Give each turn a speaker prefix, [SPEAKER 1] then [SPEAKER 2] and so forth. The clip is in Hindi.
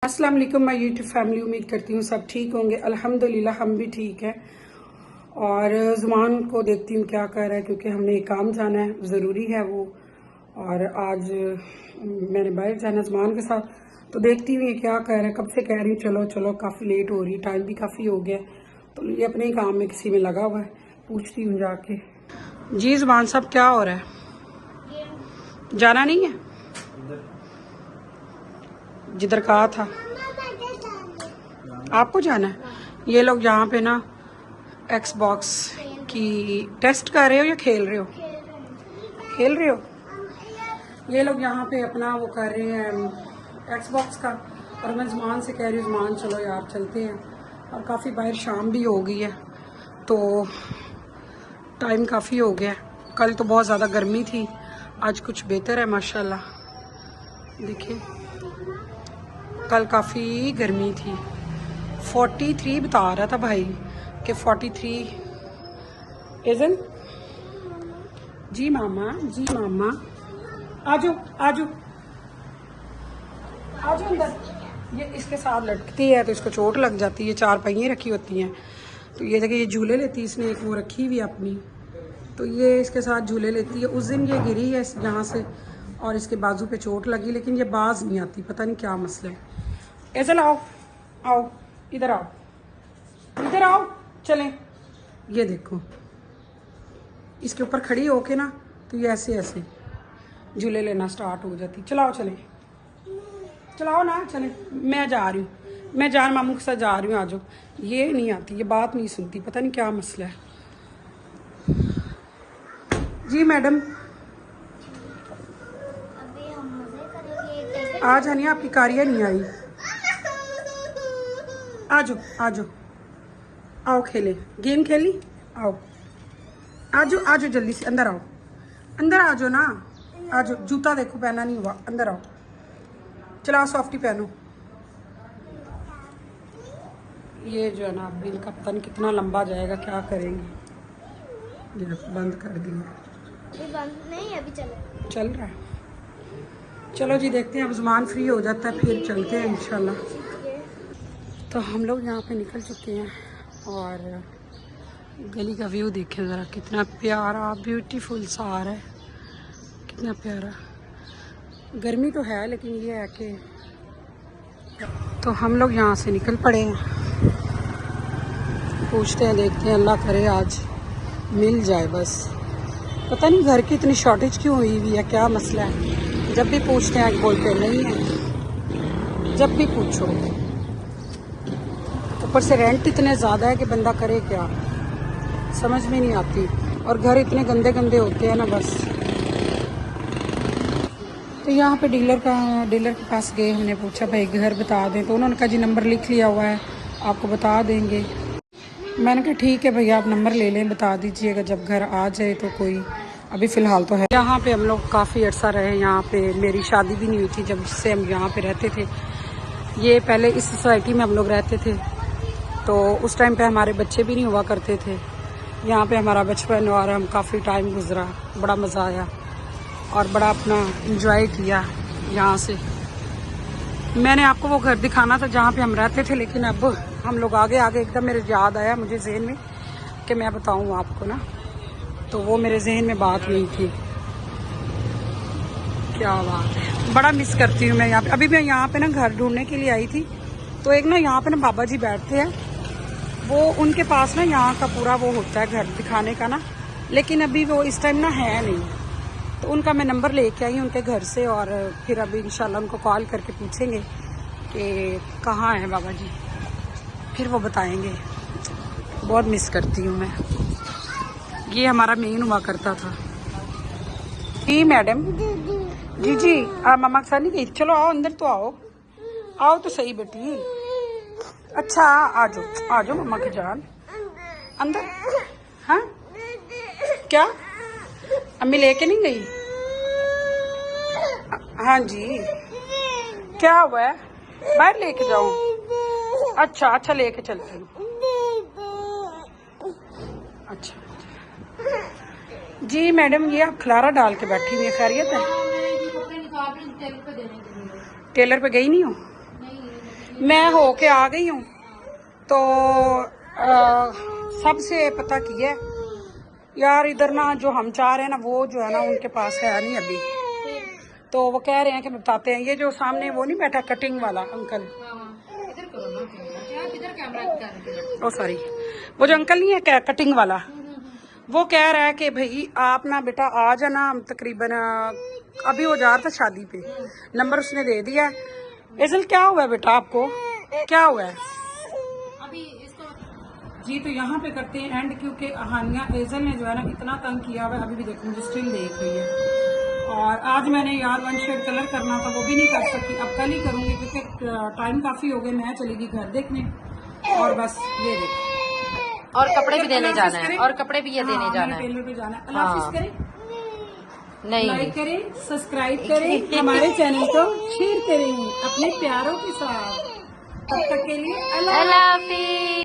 [SPEAKER 1] अस्सलाम वालेकुम माय यूट्यूब फैमिली। उम्मीद करती हूँ सब ठीक होंगे। अल्हम्दुलिल्लाह हम भी ठीक हैं। और ज़ुमान को देखती हूँ क्या कर रहा है, क्योंकि हमने एक काम जाना है, ज़रूरी है वो। और आज मैंने बाहर जाना ज़ुमान के साथ, तो देखती हूँ ये क्या कर रहा है। कब से कह रही हूँ चलो चलो, काफ़ी लेट हो रही, टाइम भी काफ़ी हो गया, तो ये अपने ही काम में किसी में लगा हुआ है। पूछती हूँ जाके। जी ज़ुमान साहब क्या हो रहा है? जाना नहीं है जिधर कहा था आपको जाना है? ये लोग यहाँ पे ना एक्सबॉक्स की टेस्ट कर रहे हो या खेल रहे हो? खेल रहे हो। ये लोग यहाँ पे अपना वो कर रहे हैं एक्सबॉक्स का। और मैं ज़ुमान से कह रही हूँ ज़ुमान चलो यार चलते हैं। और काफ़ी बाहर शाम भी हो गई है, तो टाइम काफ़ी हो गया है। कल तो बहुत ज़्यादा गर्मी थी, आज कुछ बेहतर है माशाल्लाह। देखिए कल काफ़ी गर्मी थी, 43 बता रहा था भाई कि 43 इज़न। जी मामा, जी मामा, आजो आजो आजो अंदर। ये इसके साथ लटकती है तो इसको चोट लग जाती है। 4 पहिए रखी होती हैं, तो ये जगह ये झूले लेती है। इसने एक वो रखी हुई अपनी, तो ये इसके साथ झूले लेती है। उस दिन ये गिरी है यहाँ से और इसके बाजू पे चोट लगी, लेकिन ये बाज नहीं आती, पता नहीं क्या मसला है। ऐसे लाओ, आओ इधर आओ, इधर आओ, चलें। ये देखो इसके ऊपर खड़ी होके ना, तो ये ऐसे ऐसे झूले लेना स्टार्ट हो जाती। चलाओ चलें, चलाओ ना, चलें। मैं जा रही हूँ, मैं जान मामू के साथ जा रही हूँ, आ जाओ। ये नहीं आती, ये बात नहीं सुनती, पता नहीं क्या मसला है। जी मैडम, आज है नहीं आपकी कारिया नहीं आई। आ जाओ आ जाओ, आओ खेले, गेम खेली, आओ आ जाओ आ जाओ, जल्दी से अंदर आओ, अंदर आ जाओ ना, आ जाओ। जूता देखो पहना नहीं हुआ, अंदर आओ। चलो सॉफ्टी पहनो। ये जो है ना बिल का पता नहीं कितना लंबा जाएगा, क्या करेंगे। ये बंद कर दिया,
[SPEAKER 2] बंद नहीं अभी
[SPEAKER 1] चल रहा है। चलो जी देखते हैं, अब ज़ुमान फ्री हो जाता है फिर चलते हैं इंशाल्लाह। तो हम लोग यहाँ पे निकल चुके हैं और गली का व्यू देखें ज़रा, कितना प्यारा ब्यूटीफुल सा आ रहा है, कितना प्यारा। गर्मी तो है लेकिन ये है कि तो हम लोग यहाँ से निकल पड़े हैं। पूछते हैं, देखते हैं, अल्लाह करे आज मिल जाए बस। पता नहीं घर की इतनी शॉर्टेज क्यों हुई हुई है, क्या मसला है। जब भी पूछते हैं बोलते नहीं है, जब भी पूछो। ऊपर से रेंट इतने ज़्यादा है कि बंदा करे क्या, समझ में नहीं आती। और घर इतने गंदे गंदे होते हैं ना बस। तो यहाँ पे डीलर के पास गए, हमने पूछा भाई घर बता दें, तो उन्होंने कहा जी नंबर लिख लिया हुआ है, आपको बता देंगे। मैंने कहा ठीक है भैया, आप नंबर ले लें, बता दीजिएगा जब घर आ जाए तो कोई। अभी फ़िलहाल तो है। यहाँ पे हम लोग काफ़ी अर्सा रहे। यहाँ पे मेरी शादी भी नहीं हुई थी जब से हम यहाँ पे रहते थे। ये पहले इस सोसाइटी में हम लोग रहते थे, तो उस टाइम पे हमारे बच्चे भी नहीं हुआ करते थे। यहाँ पे हमारा बचपन और हम काफ़ी टाइम गुजरा, बड़ा मज़ा आया और बड़ा अपना इंजॉय किया यहाँ से। मैंने आपको वो घर दिखाना था जहाँ पे हम रहते थे, लेकिन अब हम लोग आगे आगे एकदम मेरे याद आया मुझे जहन में कि मैं बताऊँ आपको ना, तो वो मेरे जहन में बात नहीं थी। क्या बात है, बड़ा मिस करती हूँ मैं यहाँ पे। अभी मैं यहाँ पे ना घर ढूंढने के लिए आई थी, तो एक ना यहाँ पे ना बाबा जी बैठते हैं, वो उनके पास ना यहाँ का पूरा वो होता है घर दिखाने का ना, लेकिन अभी वो इस टाइम ना है नहीं। तो उनका मैं नंबर लेके आई उनके घर से, और फिर अभी इंशाल्लाह उनको कॉल करके पूछेंगे कि कहाँ है बाबा जी, फिर वो बताएंगे। बहुत मिस करती हूँ मैं। ये हमारा मेन हुआ करता था। जी मैडम, जी जी, आप मामा के साथ नहीं गई? चलो आओ अंदर तो आओ, आओ तो सही बेटी। अच्छा आ जाओ मम्मा की जान, अंदर। हाँ क्या अम्मी लेके नहीं गई? हाँ जी, क्या हुआ है? बाहर लेके जाऊं? अच्छा लेके चलती हूँ। अच्छा जी मैडम, ये आप खलारा डाल के बैठी हुई है, खैरियत है? टेलर पे गई नहीं हो? मैं होके आ गई हूँ तो सबसे पता किया यार, इधर ना जो हम चाह रहे हैं ना वो जो है ना उनके पास है नहीं अभी। तो वो कह रहे हैं कि बताते हैं, ये जो सामने वो नहीं बैठा कटिंग वाला अंकल, ओ सॉरी, वो जो अंकल नहीं है क्या कटिंग वाला, वो कह रहा है कि भाई आप ना बेटा आ जाना, तकरीबन अभी वो जा रहा था शादी पे, नंबर उसने दे दिया है। एजल क्या हुआ है बेटा, आपको क्या हुआ है अभी इसको? जी तो यहाँ पे करते हैं एंड, क्योंकि हानिया एजल ने जो है ना इतना तंग किया हुआ है, अभी भी देखो मुझे स्टिल देख रही है। और आज मैंने यार 1 शेड कलर करना था, वो भी नहीं कर सकती, अब कल ही करूंगी क्योंकि टाइम काफी हो गया। मैं चली गई घर देखने और बस ये देखो,
[SPEAKER 2] और कपड़े भी देने जाना है, और कपड़े भी ये देने जाना है,
[SPEAKER 1] टेलर पे जाना है। अल्लाह हाफिज़ करें,
[SPEAKER 2] नहीं
[SPEAKER 1] लाइक करें, सब्सक्राइब करें, हमारे चैनल को शेयर करें अपने प्यारों के साथ। तब तक के लिए अल्लाह
[SPEAKER 2] हाफिज़।